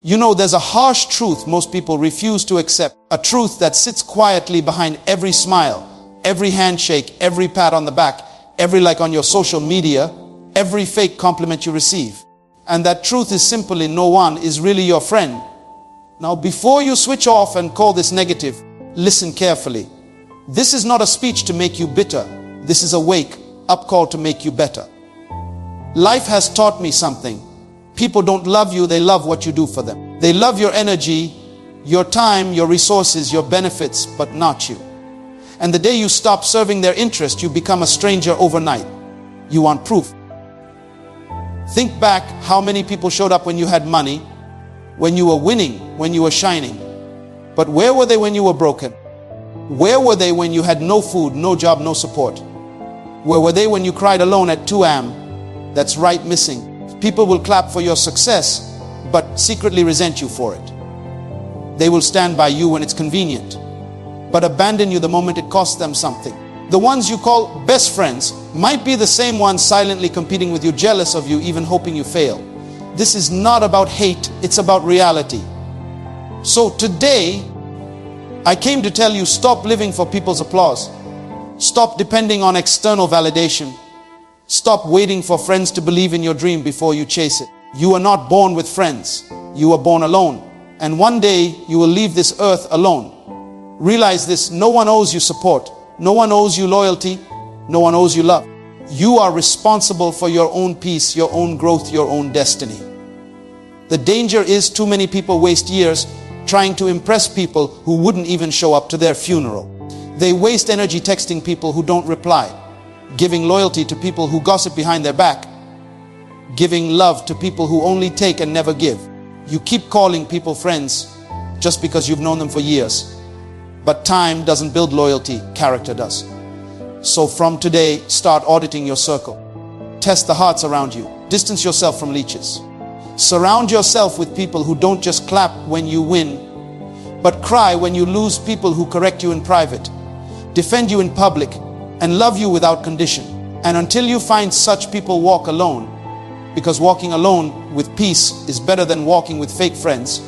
You know, there's a harsh truth most people refuse to accept. A truth that sits quietly behind every smile, every handshake, every pat on the back, every like on your social media, every fake compliment you receive. And that truth is simply no one is really your friend. Now, before you switch off and call this negative, listen carefully. This is not a speech to make you bitter. This is a wake-up call to make you better. Life has taught me something. People don't love you, they love what you do for them. They love your energy, your time, your resources, your benefits, but not you. And the day you stop serving their interest, you become a stranger overnight. You want proof. Think back how many people showed up when you had money, when you were winning, when you were shining. But where were they when you were broken? Where were they when you had no food, no job, no support? Where were they when you cried alone at 2 a.m.? That's right, missing. People will clap for your success, but secretly resent you for it. They will stand by you when it's convenient, but abandon you the moment it costs them something. The ones you call best friends might be the same ones silently competing with you, jealous of you, even hoping you fail. This is not about hate, it's about reality. So today, I came to tell you, stop living for people's applause. Stop depending on external validation. Stop waiting for friends to believe in your dream before you chase it. You are not born with friends. You were born alone. And one day you will leave this earth alone. Realize this, no one owes you support. No one owes you loyalty. No one owes you love. You are responsible for your own peace, your own growth, your own destiny. The danger is too many people waste years trying to impress people who wouldn't even show up to their funeral. They waste energy texting people who don't reply, giving loyalty to people who gossip behind their back, giving love to people who only take and never give. You keep calling people friends just because you've known them for years. But time doesn't build loyalty, character does. So from today, start auditing your circle. Test the hearts around you. Distance yourself from leeches. Surround yourself with people who don't just clap when you win, but cry when you lose, people who correct you in private, defend you in public, and love you without condition. And until you find such people, walk alone, because walking alone with peace is better than walking with fake friends,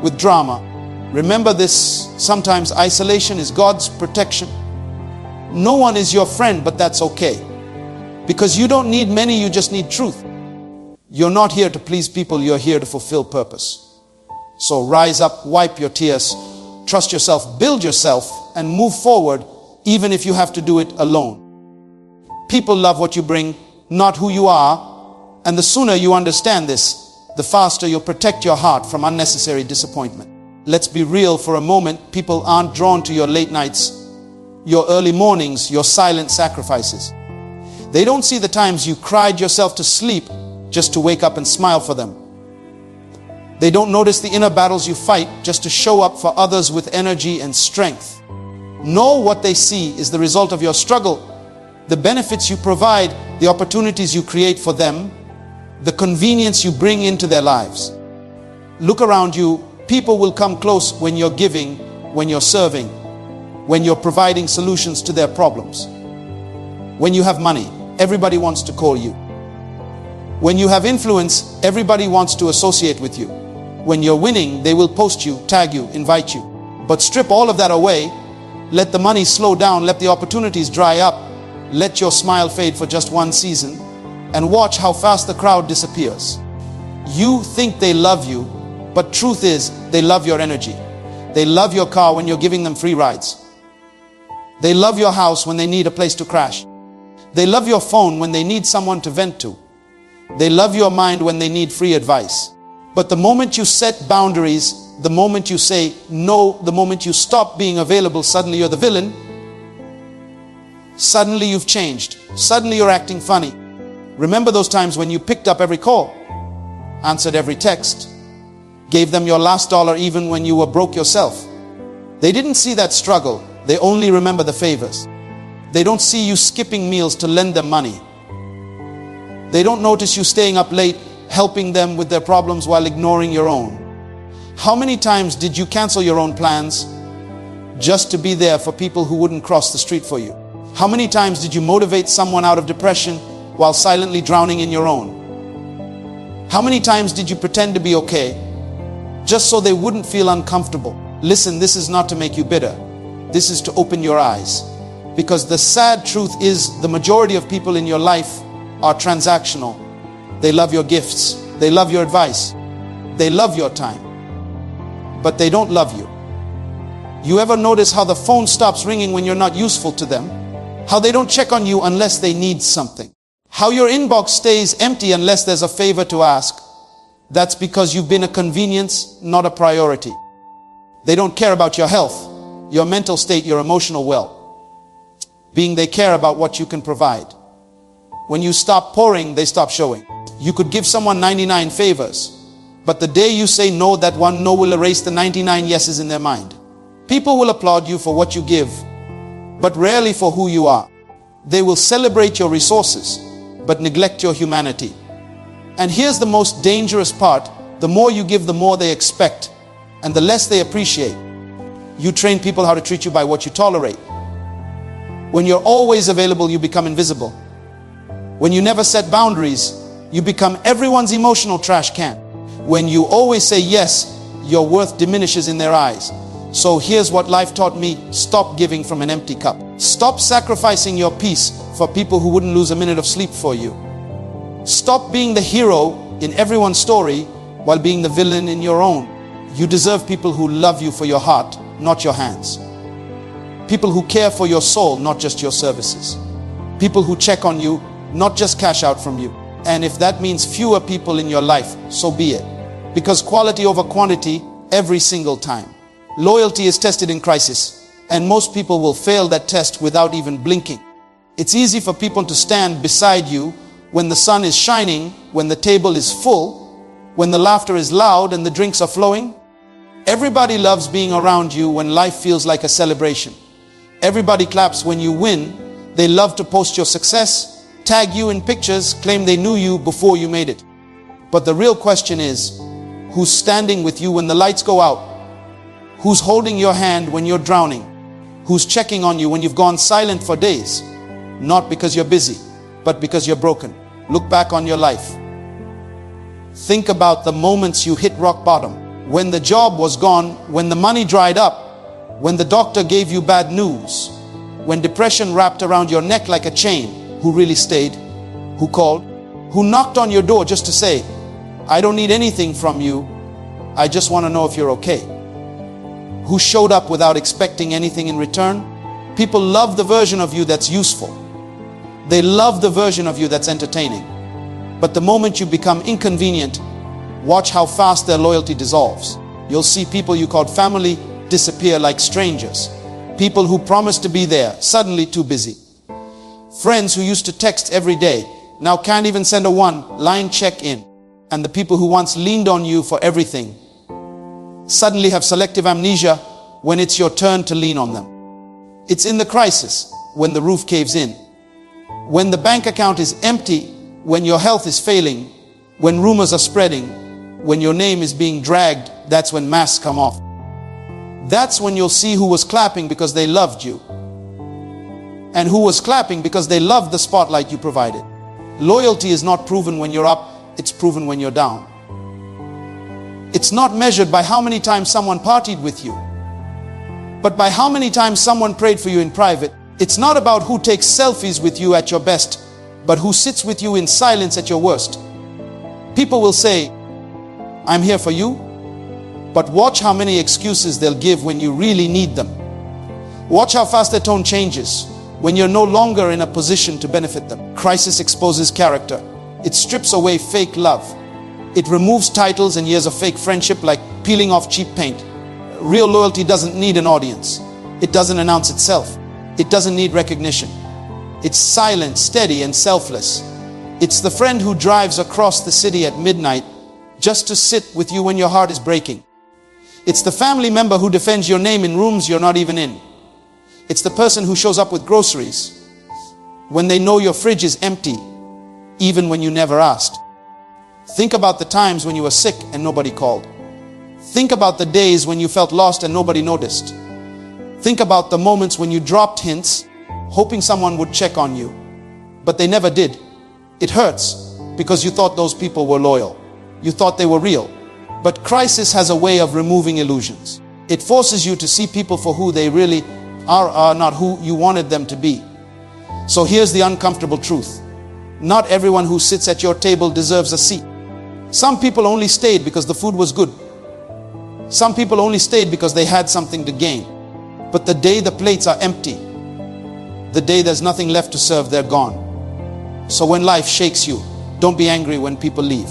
with drama. Remember this, sometimes isolation is God's protection. No one is your friend, but that's okay, because you don't need many, you just need truth. You're not here to please people, you're here to fulfill purpose. So rise up, wipe your tears, trust yourself, build yourself, and move forward, even if you have to do it alone. People love what you bring, not who you are. And the sooner you understand this, the faster you'll protect your heart from unnecessary disappointment. Let's be real for a moment. People aren't drawn to your late nights, your early mornings, your silent sacrifices. They don't see the times you cried yourself to sleep just to wake up and smile for them. They don't notice the inner battles you fight just to show up for others with energy and strength. No, what they see is the result of your struggle, the benefits you provide, the opportunities you create for them, the convenience you bring into their lives. Look around you. People will come close when you're giving, when you're serving, when you're providing solutions to their problems. When you have money, everybody wants to call you. When you have influence, everybody wants to associate with you. When you're winning, they will post you, tag you, invite you. But strip all of that away. Let the money slow down. Let the opportunities dry up. Let your smile fade for just one season, and watch how fast the crowd disappears. You think they love you, but truth is, they love your energy. They love your car when you're giving them free rides. They love your house when they need a place to crash. They love your phone when they need someone to vent to. They love your mind when they need free advice. But the moment you set boundaries, the moment you say no, the moment you stop being available, suddenly you're the villain. Suddenly you've changed. Suddenly you're acting funny. Remember those times when you picked up every call, answered every text, gave them your last dollar even when you were broke yourself. They didn't see that struggle. They only remember the favors. They don't see you skipping meals to lend them money. They don't notice you staying up late, helping them with their problems while ignoring your own. How many times did you cancel your own plans just to be there for people who wouldn't cross the street for you? How many times did you motivate someone out of depression while silently drowning in your own? How many times did you pretend to be okay just so they wouldn't feel uncomfortable. Listen, this is not to make you bitter. This is to open your eyes. Because the sad truth is the majority of people in your life are transactional. They love your gifts. They love your advice. They love your time. But they don't love you. You ever notice how the phone stops ringing when you're not useful to them? How they don't check on you unless they need something? How your inbox stays empty unless there's a favor to ask? That's because you've been a convenience, not a priority. They don't care about your health, your mental state, your emotional well-being. They care about what you can provide. When you stop pouring, they stop showing. You could give someone 99 favors, but the day you say no, that one no will erase the 99 yeses in their mind. People will applaud you for what you give, but rarely for who you are. They will celebrate your resources, but neglect your humanity. And here's the most dangerous part. The more you give, the more they expect, and the less they appreciate. You train people how to treat you by what you tolerate. When you're always available, you become invisible. When you never set boundaries, you become everyone's emotional trash can. When you always say yes, your worth diminishes in their eyes. So here's what life taught me. Stop giving from an empty cup. Stop sacrificing your peace for people who wouldn't lose a minute of sleep for you. Stop being the hero in everyone's story while being the villain in your own. You deserve people who love you for your heart, not your hands. People who care for your soul, not just your services. People who check on you, not just cash out from you. And if that means fewer people in your life, so be it. Because quality over quantity every single time. Loyalty is tested in crisis, and most people will fail that test without even blinking. It's easy for people to stand beside you when the sun is shining, when the table is full, when the laughter is loud and the drinks are flowing. Everybody loves being around you when life feels like a celebration. Everybody claps when you win. They love to post your success, tag you in pictures, claim they knew you before you made it. But the real question is, who's standing with you when the lights go out? Who's holding your hand when you're drowning? Who's checking on you when you've gone silent for days? Not because you're busy, but because you're broken. Look back on your life. Think about the moments you hit rock bottom. When the job was gone, when the money dried up, when the doctor gave you bad news, when depression wrapped around your neck like a chain. Who really stayed? Who called? Who knocked on your door just to say, I don't need anything from you. I just want to know if you're okay. Who showed up without expecting anything in return? People love the version of you that's useful. They love the version of you that's entertaining. But the moment you become inconvenient, watch how fast their loyalty dissolves. You'll see people you called family disappear like strangers. People who promised to be there, suddenly too busy. Friends who used to text every day, now can't even send a one-line check-in. And the people who once leaned on you for everything, suddenly have selective amnesia when it's your turn to lean on them. It's in the crisis, when the roof caves in, when the bank account is empty, when your health is failing, when rumors are spreading, when your name is being dragged, that's when masks come off. That's when you'll see who was clapping because they loved you, and who was clapping because they loved the spotlight you provided. Loyalty is not proven when you're up, it's proven when you're down. It's not measured by how many times someone partied with you, but by how many times someone prayed for you in private. It's not about who takes selfies with you at your best, but who sits with you in silence at your worst. People will say, I'm here for you, but watch how many excuses they'll give when you really need them. Watch how fast their tone changes when you're no longer in a position to benefit them. Crisis exposes character. It strips away fake love. It removes titles and years of fake friendship like peeling off cheap paint. Real loyalty doesn't need an audience. It doesn't announce itself. It doesn't need recognition. It's silent, steady, and selfless. It's the friend who drives across the city at midnight just to sit with you when your heart is breaking. It's the family member who defends your name in rooms you're not even in. It's the person who shows up with groceries when they know your fridge is empty, even when you never asked. Think about the times when you were sick and nobody called. Think about the days when you felt lost and nobody noticed. Think about the moments when you dropped hints, hoping someone would check on you, but they never did. It hurts because you thought those people were loyal. You thought they were real. But crisis has a way of removing illusions. It forces you to see people for who they really are not who you wanted them to be. So here's the uncomfortable truth. Not everyone who sits at your table deserves a seat. Some people only stayed because the food was good. Some people only stayed because they had something to gain. But the day the plates are empty, the day there's nothing left to serve, they're gone. So when life shakes you, don't be angry when people leave.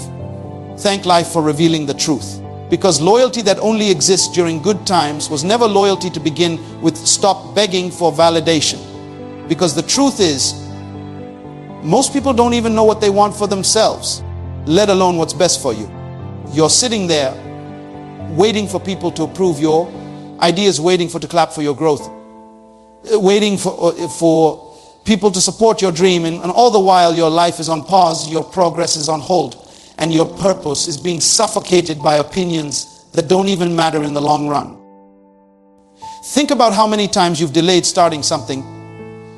Thank life for revealing the truth. Because loyalty that only exists during good times was never loyalty to begin with. Stop begging for validation. Because the truth is, most people don't even know what they want for themselves, let alone what's best for you. You're sitting there waiting for people to approve your ideas, waiting to clap for your growth, waiting for people to support your dream, and all the while your life is on pause, your progress is on hold, and your purpose is being suffocated by opinions that don't even matter in the long run. Think about how many times you've delayed starting something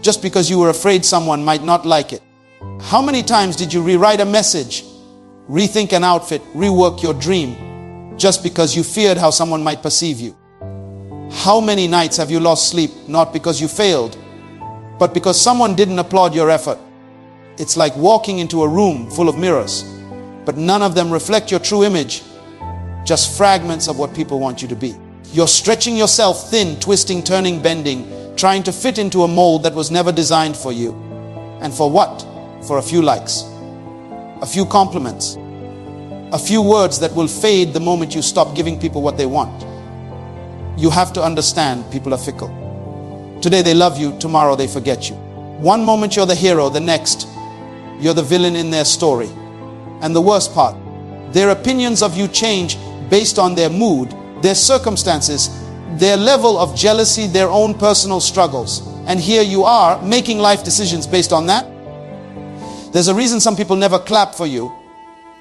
just because you were afraid someone might not like it. How many times did you rewrite a message, rethink an outfit, rework your dream just because you feared how someone might perceive you? How many nights have you lost sleep, not because you failed, but because someone didn't applaud your effort? It's like walking into a room full of mirrors, but none of them reflect your true image, just fragments of what people want you to be. You're stretching yourself thin, twisting, turning, bending, trying to fit into a mold that was never designed for you. And for what? For a few likes, a few compliments, a few words that will fade the moment you stop giving people what they want. You have to understand people are fickle. Today they love you, tomorrow they forget you. One moment you're the hero, the next you're the villain in their story. And the worst part, their opinions of you change based on their mood, their circumstances, their level of jealousy, their own personal struggles. And here you are making life decisions based on that. There's a reason some people never clap for you.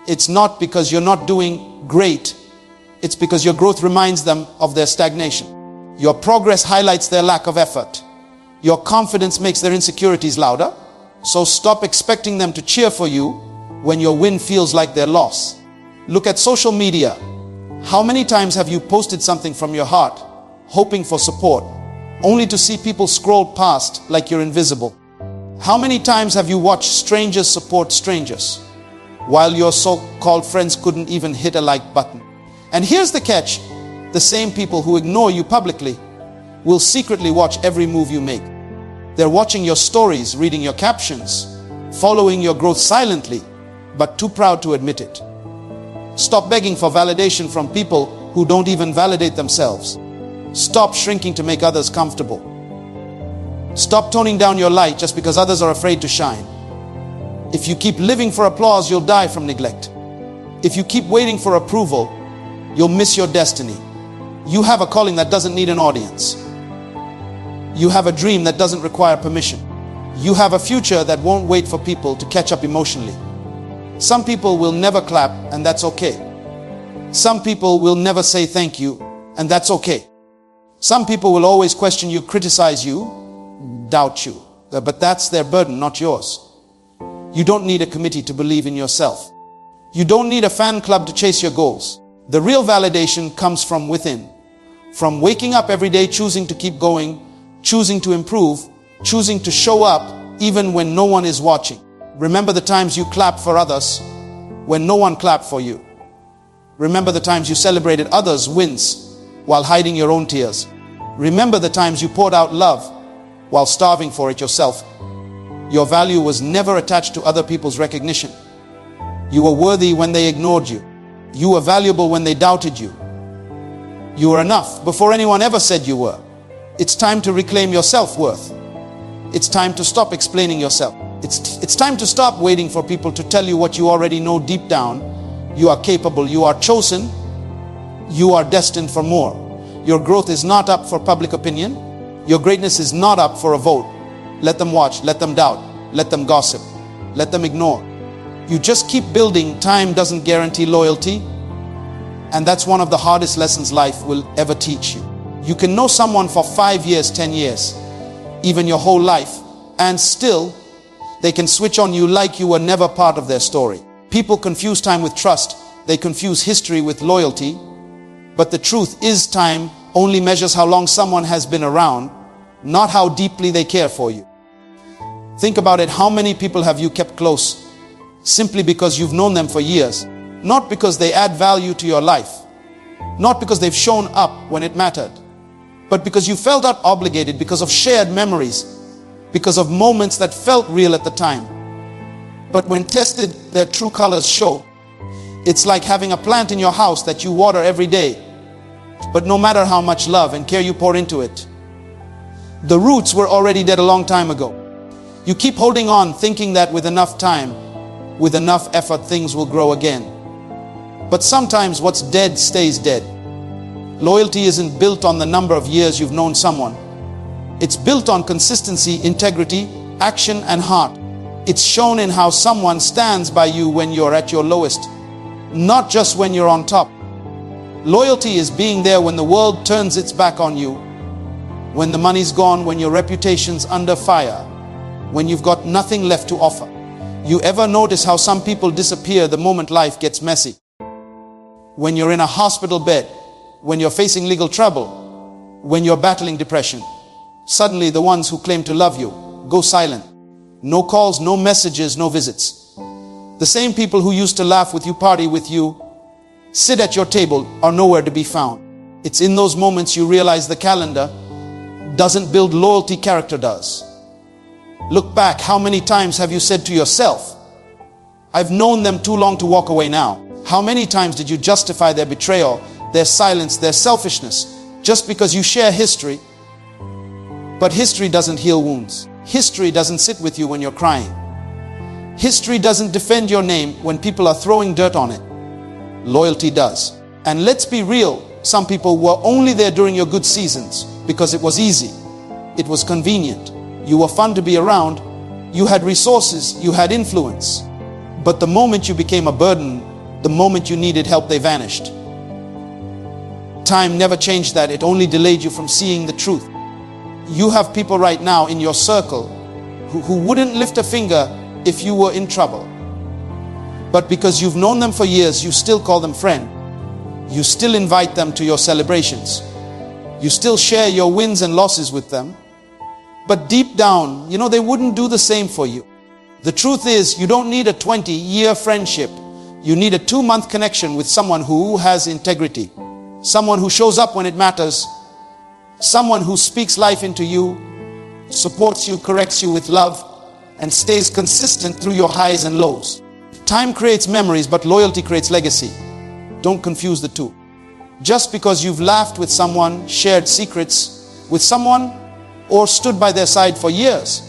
It's not because you're not doing great. It's because your growth reminds them of their stagnation. Your progress highlights their lack of effort. Your confidence makes their insecurities louder. So stop expecting them to cheer for you when your win feels like their loss. Look at social media. How many times have you posted something from your heart, hoping for support, only to see people scroll past like you're invisible? How many times have you watched strangers support strangers, while your so-called friends couldn't even hit a like button? And here's the catch. The same people who ignore you publicly will secretly watch every move you make. They're watching your stories, reading your captions, following your growth silently, but too proud to admit it. Stop begging for validation from people who don't even validate themselves. Stop shrinking to make others comfortable. Stop toning down your light just because others are afraid to shine. If you keep living for applause, you'll die from neglect. If you keep waiting for approval, you'll miss your destiny. You have a calling that doesn't need an audience. You have a dream that doesn't require permission. You have a future that won't wait for people to catch up emotionally. Some people will never clap, and that's okay. Some people will never say thank you, and that's okay. Some people will always question you, criticize you, doubt you. But that's their burden, not yours. You don't need a committee to believe in yourself. You don't need a fan club to chase your goals. The real validation comes from within. From waking up every day, choosing to keep going, choosing to improve, choosing to show up even when no one is watching. Remember the times you clapped for others when no one clapped for you. Remember the times you celebrated others' wins while hiding your own tears. Remember the times you poured out love while starving for it yourself. Your value was never attached to other people's recognition. You were worthy when they ignored you. You were valuable when they doubted you. You were enough before anyone ever said you were. It's time to reclaim your self-worth. It's time to stop explaining yourself. It's time to stop waiting for people to tell you what you already know deep down. You are capable, you are chosen, you are destined for more. Your growth is not up for public opinion. Your greatness is not up for a vote. Let them watch, let them doubt, let them gossip, let them ignore. You just keep building. Time doesn't guarantee loyalty, and that's one of the hardest lessons life will ever teach you. You can know someone for 5 years, 10 years, even your whole life, and still they can switch on you like you were never part of their story. People confuse time with trust. They confuse history with loyalty. But the truth is, time only measures how long someone has been around, not how deeply they care for you. Think about it. How many people have you kept close simply because you've known them for years? Not because they add value to your life, not because they've shown up when it mattered, but because you felt out obligated, because of shared memories, because of moments that felt real at the time. But when tested, their true colors show. It's like having a plant in your house that you water every day, but no matter how much love and care you pour into it, the roots were already dead a long time ago. You keep holding on, thinking that with enough time, with enough effort, things will grow again. But sometimes what's dead stays dead. Loyalty isn't built on the number of years you've known someone. It's built on consistency, integrity, action, and heart. It's shown in how someone stands by you when you're at your lowest, not just when you're on top. Loyalty is being there when the world turns its back on you, when the money's gone, when your reputation's under fire, when you've got nothing left to offer. You ever notice how some people disappear the moment life gets messy? When you're in a hospital bed, when you're facing legal trouble, when you're battling depression, suddenly the ones who claim to love you go silent. No calls, no messages, no visits. The same people who used to laugh with you, party with you, sit at your table are nowhere to be found. It's in those moments you realize the calendar doesn't build loyalty, character does. Look back. How many times have you said to yourself, I've known them too long to walk away now? How many times did you justify their betrayal, their silence, their selfishness, just because you share history? But history doesn't heal wounds. History doesn't sit with you when you're crying. History doesn't defend your name when people are throwing dirt on it. Loyalty does. And let's be real, some people were only there during your good seasons because it was easy. It was convenient. You were fun to be around. You had resources. You had influence. But the moment you became a burden, the moment you needed help, they vanished. Time never changed that. It only delayed you from seeing the truth. You have people right now in your circle who wouldn't lift a finger if you were in trouble. But because you've known them for years, you still call them friend. You still invite them to your celebrations. You still share your wins and losses with them. But deep down, they wouldn't do the same for you. The truth is, you don't need a 20-year friendship. You need a 2-month connection with someone who has integrity. Someone who shows up when it matters. Someone who speaks life into you, supports you, corrects you with love, and stays consistent through your highs and lows. Time creates memories, but loyalty creates legacy. Don't confuse the two. Just because you've laughed with someone, shared secrets with someone, or stood by their side for years,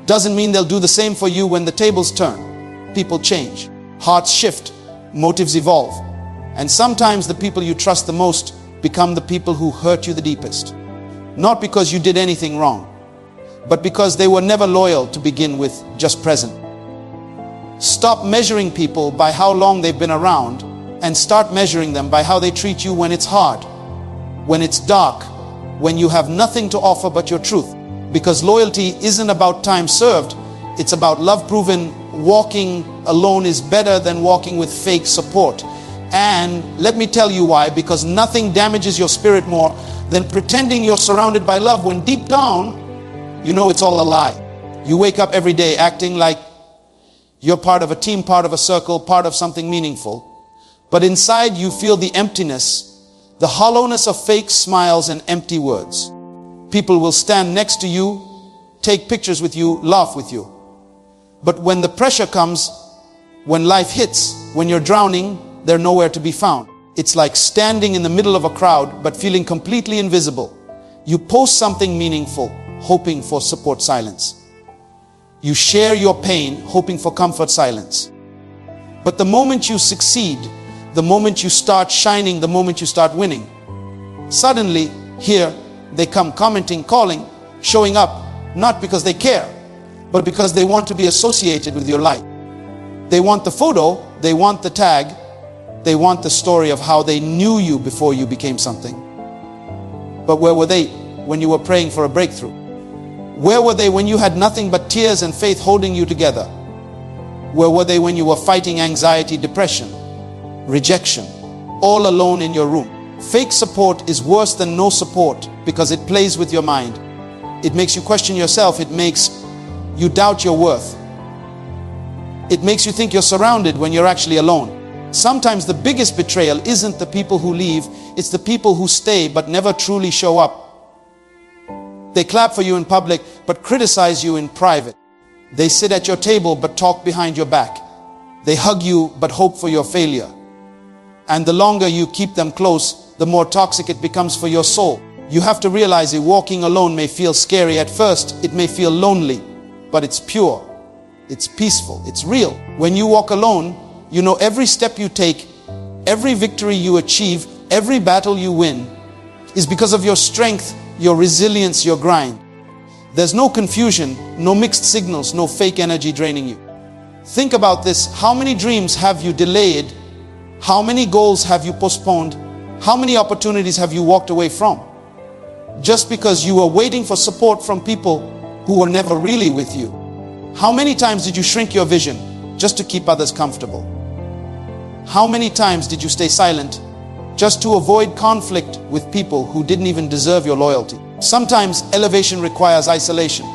doesn't mean they'll do the same for you when the tables turn. People change, hearts shift, motives evolve. And sometimes the people you trust the most become the people who hurt you the deepest. Not because you did anything wrong, but because they were never loyal to begin with, just present. Stop measuring people by how long they've been around and start measuring them by how they treat you when it's hard, when it's dark, when you have nothing to offer but your truth. Because loyalty isn't about time served, it's about love proven. Walking alone is better than walking with fake support. And let me tell you why. Because nothing damages your spirit more than pretending you're surrounded by love when deep down, you know it's all a lie. You wake up every day acting like you're part of a team, part of a circle, part of something meaningful. But inside you feel the emptiness, the hollowness of fake smiles and empty words. People will stand next to you, take pictures with you, laugh with you. But when the pressure comes, when life hits, when you're drowning, they're nowhere to be found. It's like standing in the middle of a crowd, but feeling completely invisible. You post something meaningful, hoping for support, silence. You share your pain, hoping for comfort, silence. But the moment you succeed, the moment you start shining, the moment you start winning, suddenly here they come commenting, calling, showing up, not because they care, but because they want to be associated with your light. They want the photo, they want the tag, they want the story of how they knew you before you became something. But where were they when you were praying for a breakthrough? Where were they when you had nothing but tears and faith holding you together? Where were they when you were fighting anxiety, depression? rejection, all alone in your room. Fake support is worse than no support because it plays with your mind. It makes you question yourself. It makes you doubt your worth. It makes you think you're surrounded when you're actually alone. Sometimes the biggest betrayal isn't the people who leave, it's the people who stay but never truly show up. They clap for you in public but criticize you in private. They sit at your table but talk behind your back. They hug you but hope for your failure. And the longer you keep them close, the more toxic it becomes for your soul. You have to realize that walking alone may feel scary at first. It may feel lonely, but it's pure. It's peaceful. It's real. When you walk alone, you know every step you take, every victory you achieve, every battle you win is because of your strength, your resilience, your grind. There's no confusion, no mixed signals, no fake energy draining you. Think about this. How many dreams have you delayed? How many goals have you postponed? How many opportunities have you walked away from? Just because you were waiting for support from people who were never really with you. How many times did you shrink your vision just to keep others comfortable? How many times did you stay silent just to avoid conflict with people who didn't even deserve your loyalty? Sometimes elevation requires isolation.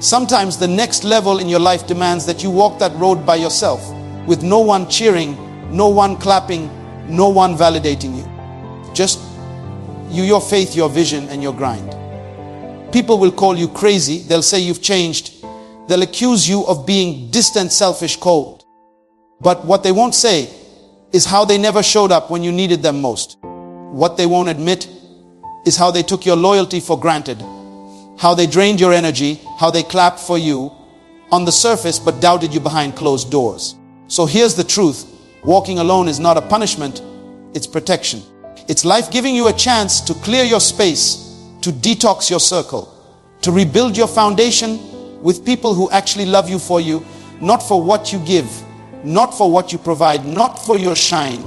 Sometimes the next level in your life demands that you walk that road by yourself, with no one cheering, no one clapping, no one validating you. Just you, your faith, your vision, and your grind. People will call you crazy. They'll say you've changed. They'll accuse you of being distant, selfish, cold. But what they won't say is how they never showed up when you needed them most. What they won't admit is how they took your loyalty for granted, how they drained your energy, how they clapped for you on the surface but doubted you behind closed doors. So here's the truth. Walking alone is not a punishment, it's protection. It's life giving you a chance to clear your space, to detox your circle, to rebuild your foundation with people who actually love you for you, not for what you give, not for what you provide, not for your shine,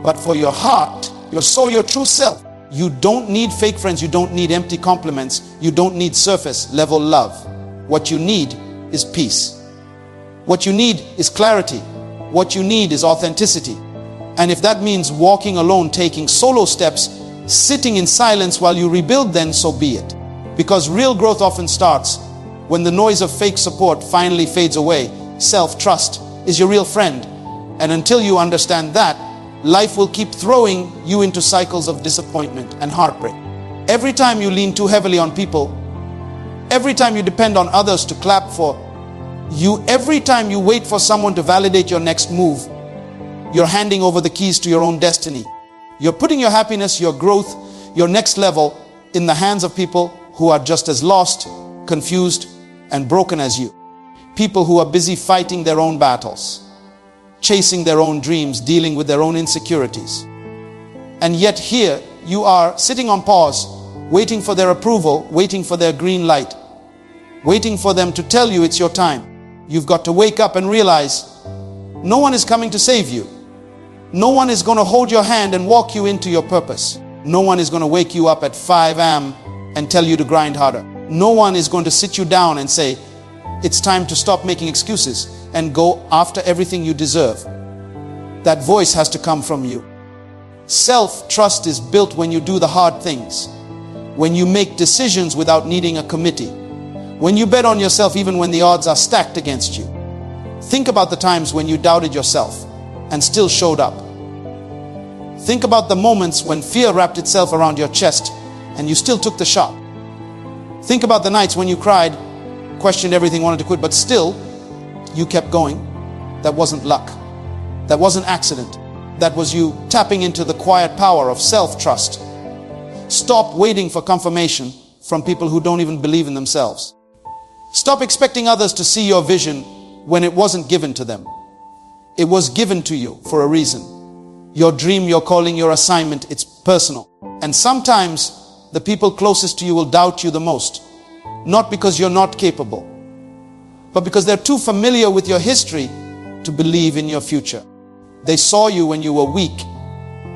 but for your heart, your soul, your true self. You don't need fake friends. You don't need empty compliments. You don't need surface level love. What you need is peace. What you need is clarity. What you need is authenticity. And if that means walking alone, taking solo steps, sitting in silence while you rebuild, then so be it. Because real growth often starts when the noise of fake support finally fades away. Self-trust is your real friend. And until you understand that, life will keep throwing you into cycles of disappointment and heartbreak. Every time you lean too heavily on people, every time you depend on others to clap for you, every time you wait for someone to validate your next move, you're handing over the keys to your own destiny. You're putting your happiness, your growth, your next level in the hands of people who are just as lost, confused, and broken as you. People who are busy fighting their own battles, chasing their own dreams, dealing with their own insecurities. And yet here you are sitting on pause, waiting for their approval, waiting for their green light, waiting for them to tell you it's your time. You've got to wake up and realize no one is coming to save you. No one is going to hold your hand and walk you into your purpose. No one is going to wake you up at 5 a.m. and tell you to grind harder. No one is going to sit you down and say, it's time to stop making excuses and go after everything you deserve. That voice has to come from you. Self-trust is built when you do the hard things, when you make decisions without needing a committee, when you bet on yourself even when the odds are stacked against you. Think about the times when you doubted yourself and still showed up. Think about the moments when fear wrapped itself around your chest and you still took the shot. Think about the nights when you cried, questioned everything, wanted to quit, but still you kept going. That wasn't luck. That wasn't accident. That was you tapping into the quiet power of self-trust. Stop waiting for confirmation from people who don't even believe in themselves. Stop expecting others to see your vision when it wasn't given to them. It was given to you for a reason. Your dream, your calling, your assignment, it's personal. And sometimes the people closest to you will doubt you the most. Not because you're not capable, but because they're too familiar with your history to believe in your future. They saw you when you were weak.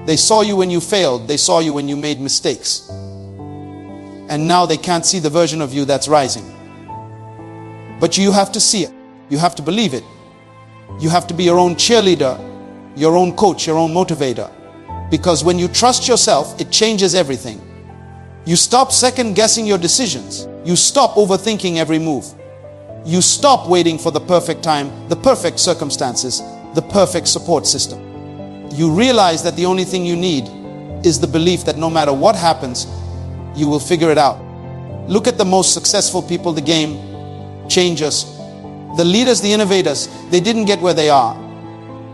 They saw you when you failed. They saw you when you made mistakes. And now they can't see the version of you that's rising. But you have to see it. You have to believe it. You have to be your own cheerleader, your own coach, your own motivator. Because when you trust yourself, it changes everything. You stop second guessing your decisions. You stop overthinking every move. You stop waiting for the perfect time, the perfect circumstances, the perfect support system. You realize that the only thing you need is the belief that no matter what happens, you will figure it out. Look at the most successful people, the game changers, the leaders, the innovators. They didn't get where they are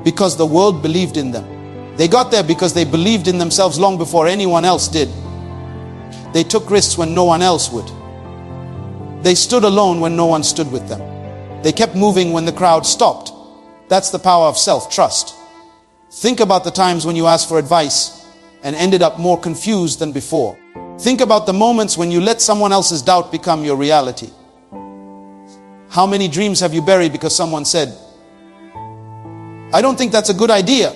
because the world believed in them. They got there because they believed in themselves long before anyone else did. They took risks when no one else would. They stood alone when no one stood with them. They kept moving when the crowd stopped. That's the power of self-trust. Think about the times when you asked for advice and ended up more confused than before. Think about the moments when you let someone else's doubt become your reality. How many dreams have you buried because someone said, "I don't think that's a good idea"?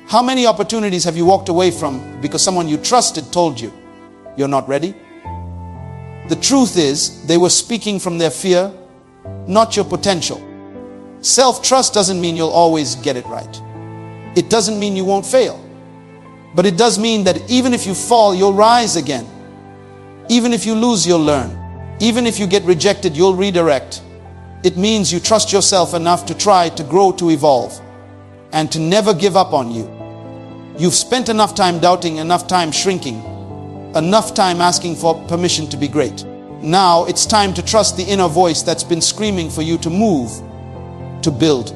How many opportunities have you walked away from because someone you trusted told you, "You're not ready"? The truth is, they were speaking from their fear, not your potential. Self-trust doesn't mean you'll always get it right. It doesn't mean you won't fail. But it does mean that even if you fall, you'll rise again. Even if you lose, you'll learn. Even if you get rejected, you'll redirect. It means you trust yourself enough to try, to grow, to evolve, and to never give up on you. You've spent enough time doubting, enough time shrinking, enough time asking for permission to be great. Now it's time to trust the inner voice that's been screaming for you to move, to build,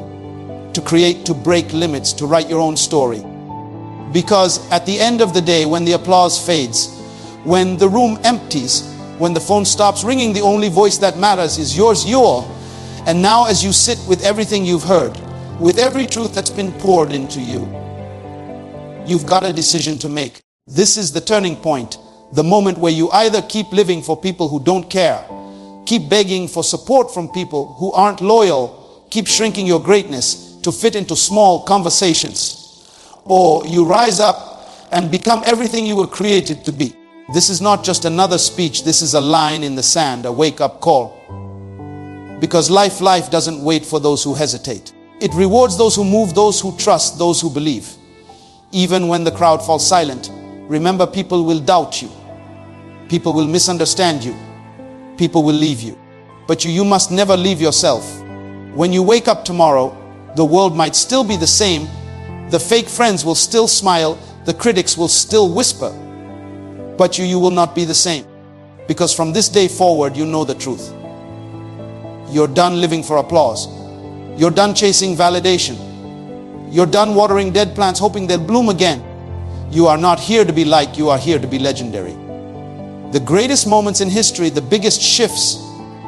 to create, to break limits, to write your own story. Because at the end of the day, when the applause fades, when the room empties, when the phone stops ringing, the only voice that matters is yours, And now as you sit with everything you've heard, with every truth that's been poured into you, you've got a decision to make. This is the turning point, the moment where you either keep living for people who don't care, keep begging for support from people who aren't loyal, keep shrinking your greatness to fit into small conversations, or you rise up and become everything you were created to be. This is not just another speech, this is a line in the sand, a wake-up call. Because life doesn't wait for those who hesitate. It rewards those who move, those who trust, those who believe. Even when the crowd falls silent, remember, people will doubt you. People will misunderstand you. People will leave you. But you must never leave yourself. When you wake up tomorrow, the world might still be the same. The fake friends will still smile. The critics will still whisper. But you will not be the same. Because from this day forward, you know the truth. You're done living for applause. You're done chasing validation. You're done watering dead plants hoping they'll bloom again. You are not here to be liked, you are here to be legendary. The greatest moments in history, the biggest shifts,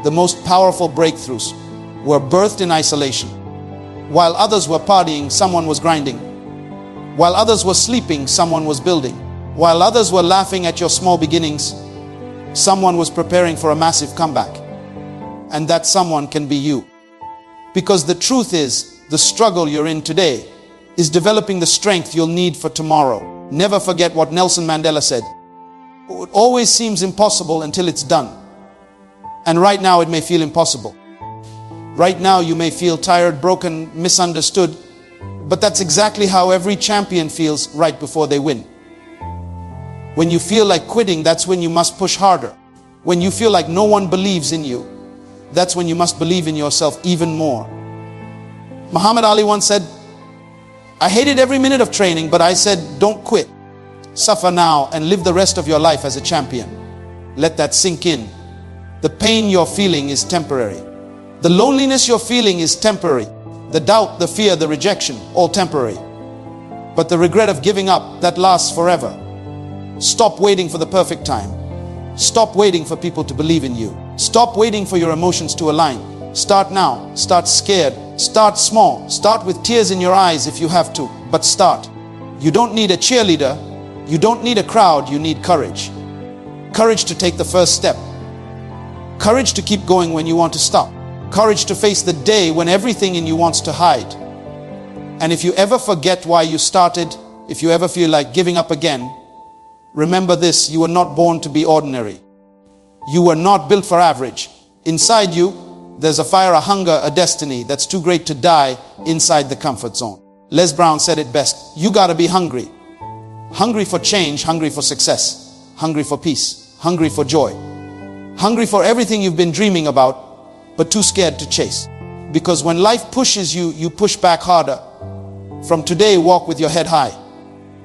the most powerful breakthroughs were birthed in isolation. While others were partying, someone was grinding. While others were sleeping, someone was building. While others were laughing at your small beginnings, someone was preparing for a massive comeback. And that someone can be you. Because the truth is, the struggle you're in today is developing the strength you'll need for tomorrow. Never forget what Nelson Mandela said. It always seems impossible until it's done. And right now it may feel impossible. Right now you may feel tired, broken, misunderstood. But that's exactly how every champion feels right before they win. When you feel like quitting, that's when you must push harder. When you feel like no one believes in you, that's when you must believe in yourself even more. Muhammad Ali once said, "I hated every minute of training, but I said, don't quit. Suffer now and live the rest of your life as a champion." Let that sink in. The pain you're feeling is temporary. The loneliness you're feeling is temporary. The doubt, the fear, the rejection, all temporary. But the regret of giving up, that lasts forever. Stop waiting for the perfect time. Stop waiting for people to believe in you. Stop waiting for your emotions to align. Start now. Start scared. Start small. Start with tears in your eyes if you have to, but start. You don't need a cheerleader. You don't need a crowd. You need courage. Courage to take the first step. Courage to keep going when you want to stop. Courage to face the day when everything in you wants to hide. And if you ever forget why you started, if you ever feel like giving up again, remember this: you were not born to be ordinary. You were not built for average. Inside you, there's a fire, a hunger, a destiny that's too great to die inside the comfort zone. Les Brown said it best. You gotta be hungry. Hungry for change, hungry for success, hungry for peace, hungry for joy, hungry for everything you've been dreaming about, but too scared to chase. Because when life pushes you, you push back harder. From today, walk with your head high.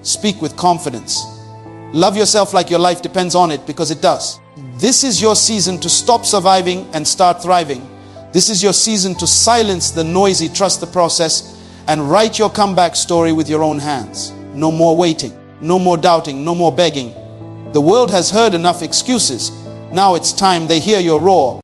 Speak with confidence. Love yourself like your life depends on it, because it does. This is your season to stop surviving and start thriving. This is your season to silence the noisy, trust the process, and write your comeback story with your own hands. No more waiting, no more doubting, no more begging. The world has heard enough excuses. Now it's time they hear your roar.